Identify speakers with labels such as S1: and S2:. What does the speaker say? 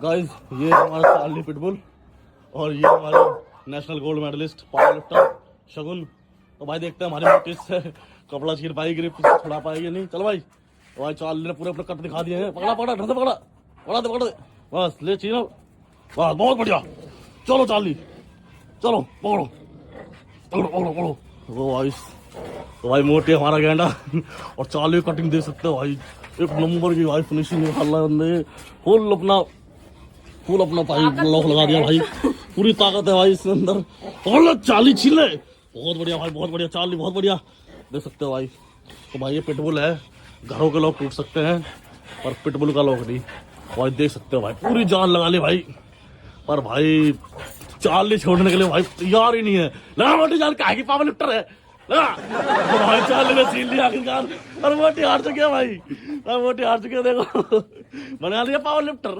S1: Guys ये हमारा Charlie pitbull और ये हमारे national gold medalist power lifter Shagun. तो भाई देखते हैं हमारी मोटिस से कपड़ा चीर पाएगी, ग्रिप छुड़ा पाएगी नहीं। चलो भाई, तो भाई चार्ली ने पूरे अपने कट दिखा दिए हैं। पकड़ा पकड़ा ढंग से पकड़ा, पकड़ा दे बस, ले चीनो बस, बहुत बढ़िया। चलो चार्ली, चलो पकड़ो पकड़ो पकड़ो पकड़ो। वो भाई, तो भाई मोटे हमारा गेंडा और चार्ली कटिंग देख सकते हो भाई, एक नंबर की भाई फिनिशिंग निकाल रहा है बंदे। फुल अपना भाई लॉक लगा दिया भाई, पूरी ताकत है भाई इसके अंदर। और चार्ली छीन ले, बहुत बढ़िया भाई, बहुत बढ़िया चार्ली, बहुत बढ़िया। देख सकते हो भाई, तो भाई ये पिटबुल है, घरों के लोग टूट सकते हैं पर पिटबुल का लोग नहीं। भाई देख सकते हो भाई, पूरी जान लगा ली भाई, पर भाई चार्ली छोड़ने के लिए भाई तैयार ही नहीं है। लगा मोटी जान काहे की पावर लिफ्टर है, लगा तो भाई चार्ली ने छीन लिया आखिरकार। और मोटी हार चुके हैं भाई, मोटी हार चुके हैं, देखो बना लिया पावर लिफ्टर।